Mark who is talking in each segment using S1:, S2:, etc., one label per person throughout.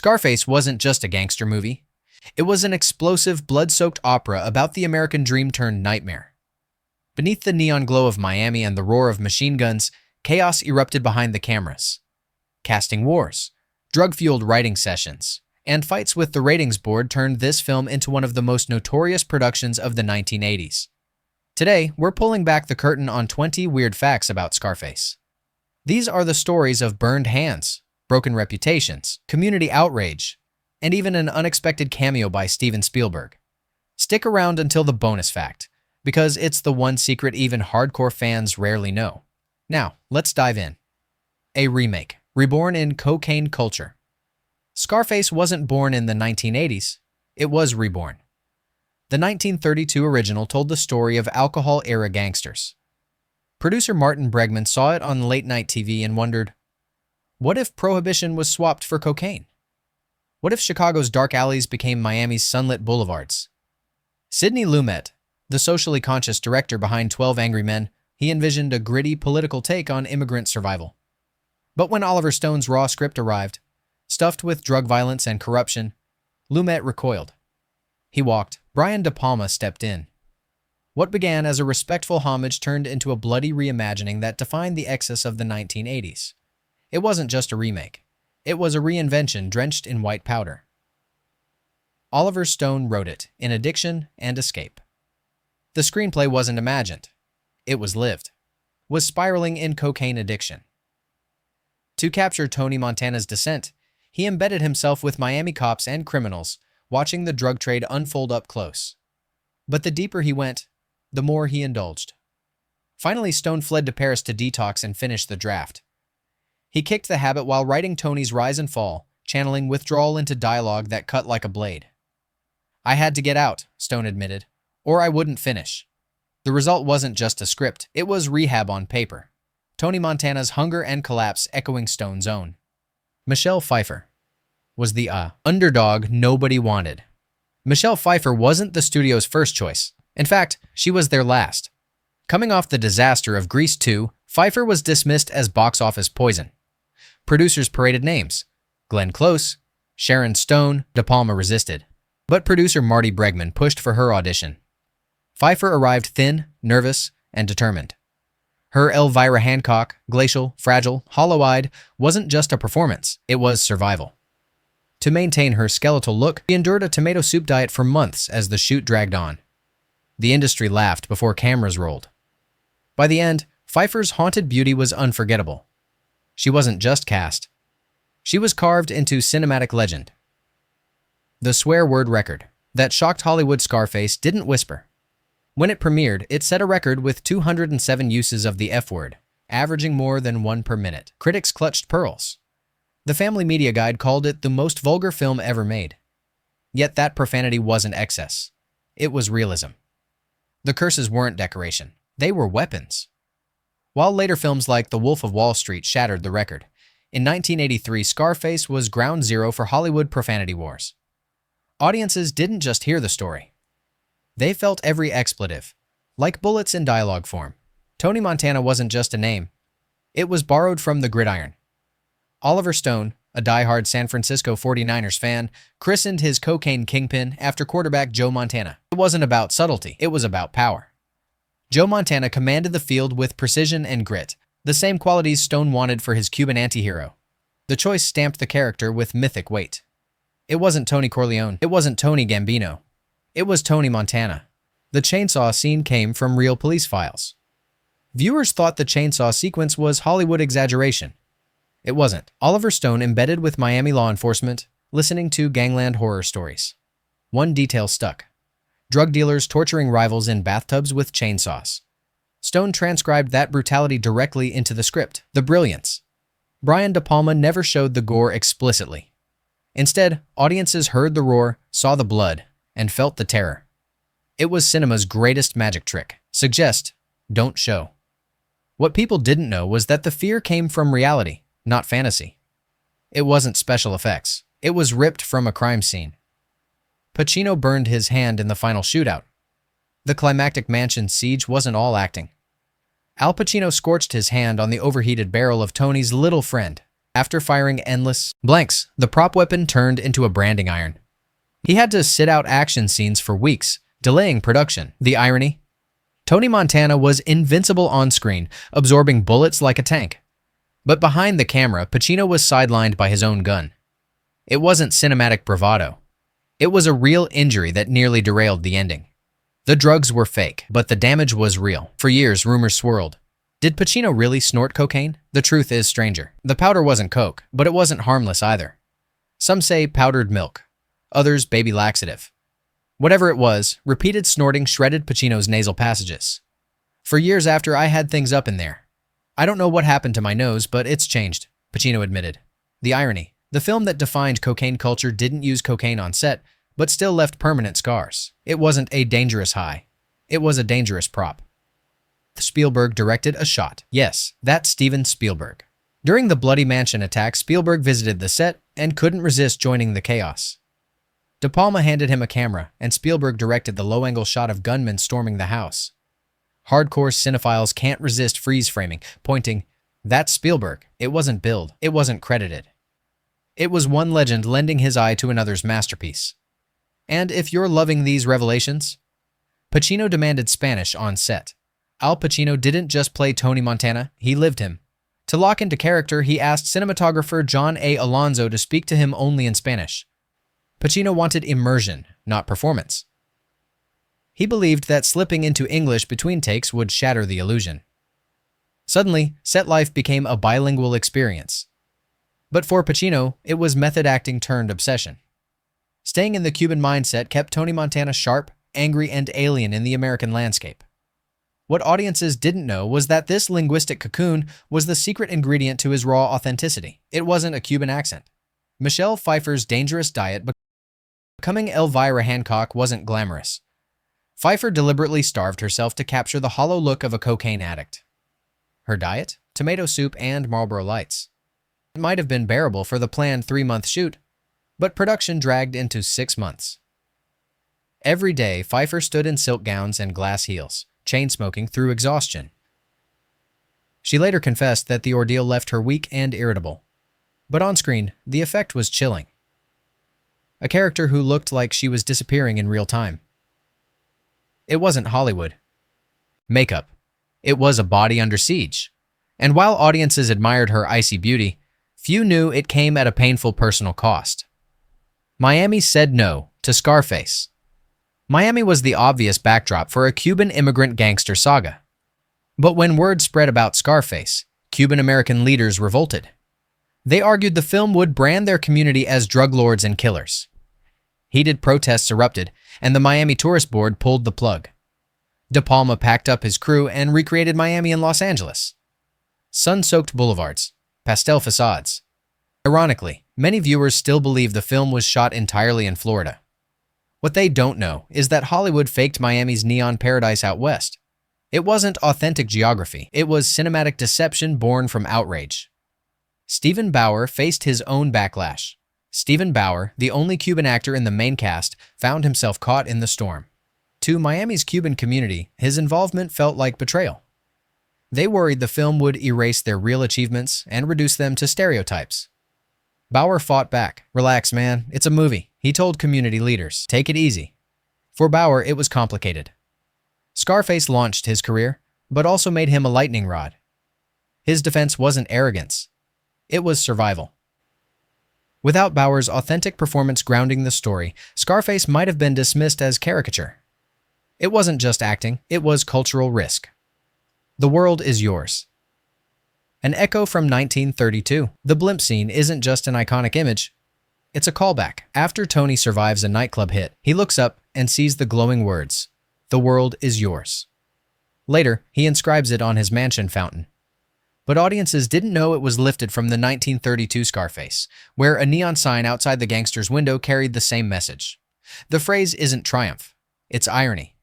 S1: Scarface wasn't just a gangster movie. It was an explosive, blood-soaked opera about the American dream turned nightmare. Beneath the neon glow of Miami and the roar of machine guns, chaos erupted behind the cameras. Casting wars, drug-fueled writing sessions, and fights with the ratings board turned this film into one of the most notorious productions of the 1980s. Today, we're pulling back the curtain on 20 weird facts about Scarface. These are the stories of burned hands, broken reputations, community outrage, and even an unexpected cameo by Steven Spielberg. Stick around until the bonus fact, because it's the one secret even hardcore fans rarely know. Now, let's dive in. A remake, reborn in cocaine culture. Scarface wasn't born in the 1980s, it was reborn. The 1932 original told the story of alcohol-era gangsters. Producer Martin Bregman saw it on late-night TV and wondered, what if Prohibition was swapped for cocaine? What if Chicago's dark alleys became Miami's sunlit boulevards? Sidney Lumet, the socially conscious director behind 12 Angry Men, he envisioned a gritty political take on immigrant survival. But when Oliver Stone's raw script arrived, stuffed with drug violence and corruption, Lumet recoiled. He walked. Brian De Palma stepped in. What began as a respectful homage turned into a bloody reimagining that defined the excess of the 1980s. It wasn't just a remake. It was a reinvention drenched in white powder. Oliver Stone wrote it in Addiction and Escape. The screenplay wasn't imagined. It was lived. Was spiraling in cocaine addiction. To capture Tony Montana's descent, he embedded himself with Miami cops and criminals, watching the drug trade unfold up close. But the deeper he went, the more he indulged. Finally, Stone fled to Paris to detox and finish the draft. He kicked the habit while writing Tony's rise and fall, channeling withdrawal into dialogue that cut like a blade. I had to get out, Stone admitted, or I wouldn't finish. The result wasn't just a script, it was rehab on paper. Tony Montana's hunger and collapse echoing Stone's own. Michelle Pfeiffer was the underdog nobody wanted. Michelle Pfeiffer wasn't the studio's first choice. In fact, she was their last. Coming off the disaster of Grease 2, Pfeiffer was dismissed as box office poison. Producers paraded names. Glenn Close, Sharon Stone, De Palma resisted. But producer Marty Bregman pushed for her audition. Pfeiffer arrived thin, nervous, and determined. Her Elvira Hancock, glacial, fragile, hollow-eyed, wasn't just a performance, it was survival. To maintain her skeletal look, she endured a tomato soup diet for months as the shoot dragged on. The industry laughed before cameras rolled. By the end, Pfeiffer's haunted beauty was unforgettable. She wasn't just cast. She was carved into cinematic legend. The swear word record that shocked Hollywood, Scarface didn't whisper. When it premiered, it set a record with 207 uses of the F-word, averaging more than one per minute. Critics clutched pearls. The Family Media Guide called it the most vulgar film ever made. Yet that profanity wasn't excess. It was realism. The curses weren't decoration. They were weapons. While later films like The Wolf of Wall Street shattered the record, in 1983, Scarface was ground zero for Hollywood profanity wars. Audiences didn't just hear the story. They felt every expletive, like bullets in dialogue form. Tony Montana wasn't just a name. It was borrowed from the gridiron. Oliver Stone, a diehard San Francisco 49ers fan, christened his cocaine kingpin after quarterback Joe Montana. It wasn't about subtlety, it was about power. Joe Montana commanded the field with precision and grit, the same qualities Stone wanted for his Cuban antihero. The choice stamped the character with mythic weight. It wasn't Tony Corleone, it wasn't Tony Gambino. It was Tony Montana. The chainsaw scene came from real police files. Viewers thought the chainsaw sequence was Hollywood exaggeration. It wasn't. Oliver Stone embedded with Miami law enforcement, listening to gangland horror stories. One detail stuck. Drug dealers torturing rivals in bathtubs with chainsaws. Stone transcribed that brutality directly into the script. The brilliance. Brian De Palma never showed the gore explicitly. Instead, audiences heard the roar, saw the blood, and felt the terror. It was cinema's greatest magic trick. Suggest, don't show. What people didn't know was that the fear came from reality, not fantasy. It wasn't special effects. It was ripped from a crime scene. Pacino burned his hand in the final shootout. The climactic mansion siege wasn't all acting. Al Pacino scorched his hand on the overheated barrel of Tony's little friend, After firing endless blanks, the prop weapon turned into a branding iron. He had to sit out action scenes for weeks, delaying production. The irony? Tony Montana was invincible on screen, absorbing bullets like a tank. But behind the camera, Pacino was sidelined by his own gun. It wasn't cinematic bravado. It was a real injury that nearly derailed the ending. The drugs were fake, but the damage was real. For years, rumors swirled. Did Pacino really snort cocaine? The truth is stranger. The powder wasn't coke, but it wasn't harmless either. Some say powdered milk, others baby laxative. Whatever it was, repeated snorting shredded Pacino's nasal passages. For years after, I had things up in there. I don't know what happened to my nose, but it's changed, Pacino admitted. The irony. The film that defined cocaine culture didn't use cocaine on set, but still left permanent scars. It wasn't a dangerous high. It was a dangerous prop. Spielberg directed a shot. Yes, that's Steven Spielberg. During the Bloody Mansion attack, Spielberg visited the set and couldn't resist joining the chaos. De Palma handed him a camera, and Spielberg directed the low-angle shot of gunmen storming the house. Hardcore cinephiles can't resist freeze-framing, pointing, "That's Spielberg." It wasn't billed. It wasn't credited. It was one legend lending his eye to another's masterpiece. And if you're loving these revelations, Pacino demanded Spanish on set. Al Pacino didn't just play Tony Montana, he lived him. To lock into character, he asked cinematographer John A. Alonzo to speak to him only in Spanish. Pacino wanted immersion, not performance. He believed that slipping into English between takes would shatter the illusion. Suddenly, set life became a bilingual experience. But for Pacino, it was method acting turned obsession. Staying in the Cuban mindset kept Tony Montana sharp, angry, and alien in the American landscape. What audiences didn't know was that this linguistic cocoon was the secret ingredient to his raw authenticity. It wasn't a Cuban accent. Michelle Pfeiffer's dangerous diet. Becoming Elvira Hancock wasn't glamorous. Pfeiffer deliberately starved herself to capture the hollow look of a cocaine addict. Her diet? Tomato soup and Marlboro Lights. It might have been bearable for the planned 3-month shoot, but production dragged into 6 months. Every day, Pfeiffer stood in silk gowns and glass heels, chain-smoking through exhaustion. She later confessed that the ordeal left her weak and irritable. But on screen, the effect was chilling. A character who looked like she was disappearing in real time. It wasn't Hollywood makeup. It was a body under siege. And while audiences admired her icy beauty, few knew it came at a painful personal cost. Miami said no to Scarface. Miami was the obvious backdrop for a Cuban immigrant gangster saga. But when word spread about Scarface, Cuban-American leaders revolted. They argued the film would brand their community as drug lords and killers. Heated protests erupted, and the Miami Tourist Board pulled the plug. De Palma packed up his crew and recreated Miami in Los Angeles. Sun-soaked boulevards, pastel facades. Ironically, many viewers still believe the film was shot entirely in Florida. What they don't know is that Hollywood faked Miami's neon paradise out west. It wasn't authentic geography. It was cinematic deception born from outrage. Stephen Bauer faced his own backlash. Stephen Bauer, the only Cuban actor in the main cast, found himself caught in the storm. To Miami's Cuban community, his involvement felt like betrayal. They worried the film would erase their real achievements and reduce them to stereotypes. Bauer fought back. "Relax, man. It's a movie," he told community leaders. "Take it easy." For Bauer, it was complicated. Scarface launched his career, but also made him a lightning rod. His defense wasn't arrogance. It was survival. Without Bauer's authentic performance grounding the story, Scarface might have been dismissed as caricature. It wasn't just acting, it was cultural risk. The world is yours. An echo from 1932. The blimp scene isn't just an iconic image. It's a callback. After Tony survives a nightclub hit, he looks up and sees the glowing words, "The world is yours." Later, he inscribes it on his mansion fountain. But audiences didn't know it was lifted from the 1932 Scarface, where a neon sign outside the gangster's window carried the same message. The phrase isn't triumph, it's irony.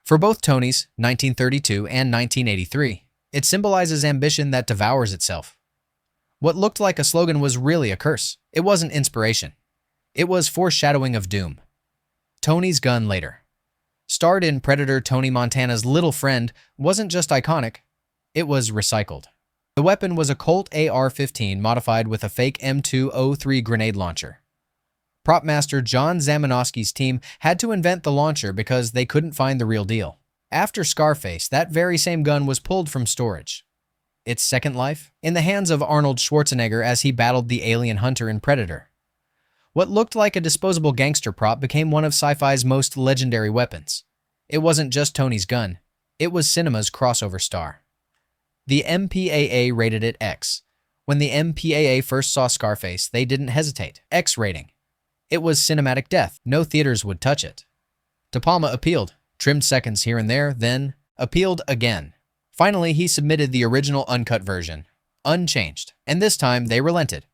S1: For both Tonys, 1932 and 1983, it symbolizes ambition that devours itself. What looked like a slogan was really a curse. It wasn't inspiration. It was foreshadowing of doom. Tony's gun later. Starred in Predator, Tony Montana's little friend wasn't just iconic, it was recycled. The weapon was a Colt AR-15 modified with a fake M203 grenade launcher. Prop master John Zamanowski's team had to invent the launcher because they couldn't find the real deal. After Scarface, that very same gun was pulled from storage. Its second life? In the hands of Arnold Schwarzenegger as he battled the alien hunter in Predator. What looked like a disposable gangster prop became one of sci-fi's most legendary weapons. It wasn't just Tony's gun. It was cinema's crossover star. The MPAA rated it X. When the MPAA first saw Scarface, they didn't hesitate. X rating. It was cinematic death. No theaters would touch it. De Palma appealed, trimmed seconds here and there, then appealed again. Finally, he submitted the original uncut version, unchanged, and this time they relented,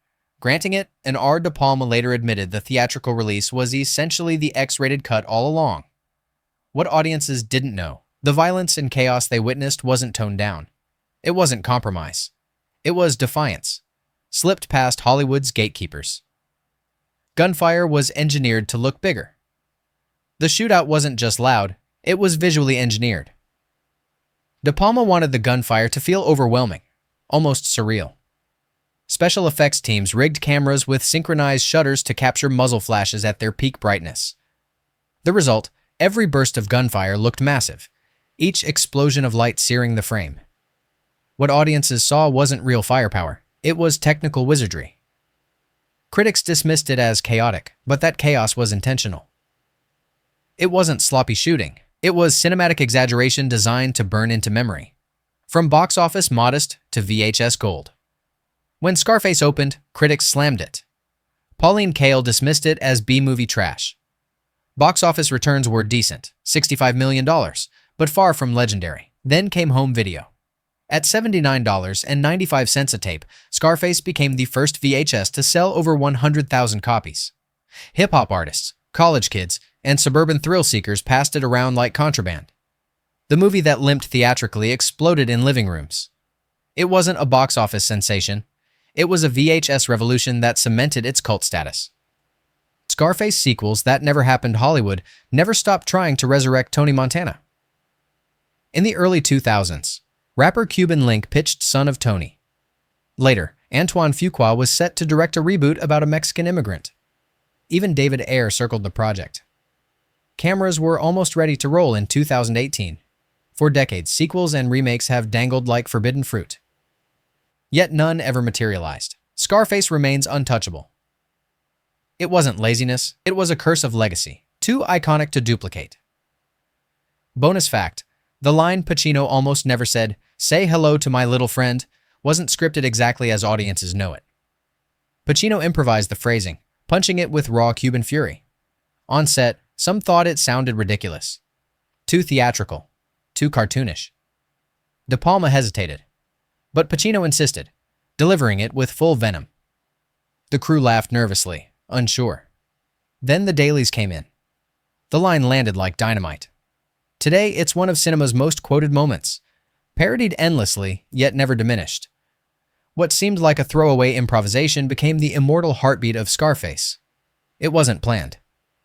S1: granting it, and De Palma later admitted the theatrical release was essentially the X-rated cut all along. What audiences didn't know, the violence and chaos they witnessed wasn't toned down. It wasn't compromise. It was defiance, slipped past Hollywood's gatekeepers. Gunfire was engineered to look bigger. The shootout wasn't just loud, it was visually engineered. De Palma wanted the gunfire to feel overwhelming, almost surreal. Special effects teams rigged cameras with synchronized shutters to capture muzzle flashes at their peak brightness. The result, every burst of gunfire looked massive, each explosion of light searing the frame. What audiences saw wasn't real firepower, it was technical wizardry. Critics dismissed it as chaotic, but that chaos was intentional. It wasn't sloppy shooting. It was cinematic exaggeration designed to burn into memory. From box office modest to VHS gold. When Scarface opened, critics slammed it. Pauline Kael dismissed it as B-movie trash. Box office returns were decent, $65 million, but far from legendary. Then came home video. At $79.95 a tape, Scarface became the first VHS to sell over 100,000 copies. Hip-hop artists, college kids, and suburban thrill-seekers passed it around like contraband. The movie that limped theatrically exploded in living rooms. It wasn't a box office sensation. It was a VHS revolution that cemented its cult status. Scarface sequels that never happened Hollywood never stopped trying to resurrect Tony Montana. In the early 2000s, rapper Cuban Link pitched Son of Tony. Later, Antoine Fuqua was set to direct a reboot about a Mexican immigrant. Even David Ayer circled the project. Cameras were almost ready to roll in 2018. For decades, sequels and remakes have dangled like forbidden fruit. Yet none ever materialized. Scarface remains untouchable. It wasn't laziness, it was a curse of legacy, too iconic to duplicate. Bonus fact, the line Pacino almost never said, "Say hello to my little friend," wasn't scripted exactly as audiences know it. Pacino improvised the phrasing, punching it with raw Cuban fury. On set, some thought it sounded ridiculous. Too theatrical. Too cartoonish. De Palma hesitated. But Pacino insisted, delivering it with full venom. The crew laughed nervously, unsure. Then the dailies came in. The line landed like dynamite. Today, it's one of cinema's most quoted moments, parodied endlessly, yet never diminished. What seemed like a throwaway improvisation became the immortal heartbeat of Scarface. It wasn't planned.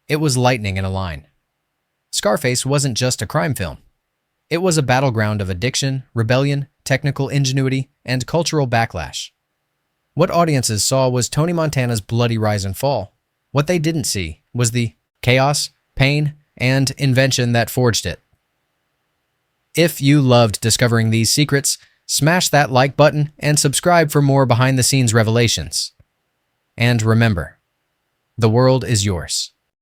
S1: It was lightning in a line. Scarface wasn't just a crime film. It was a battleground of addiction, rebellion, technical ingenuity, and cultural backlash. What audiences saw was Tony Montana's bloody rise and fall. What they didn't see was the chaos, pain, and invention that forged it. If you loved discovering these secrets, smash that like button and subscribe for more behind-the-scenes revelations. And remember, the world is yours.